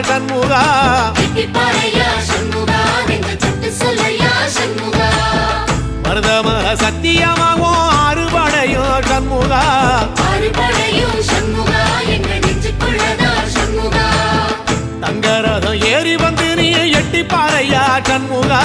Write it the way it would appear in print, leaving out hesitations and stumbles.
சண்முகா மருதமர சத்தியமாகும் அறுபடையும் சண்முகா தங்கரதம் ஏறி வந்து நீ எட்டி பாறையா சண்முகா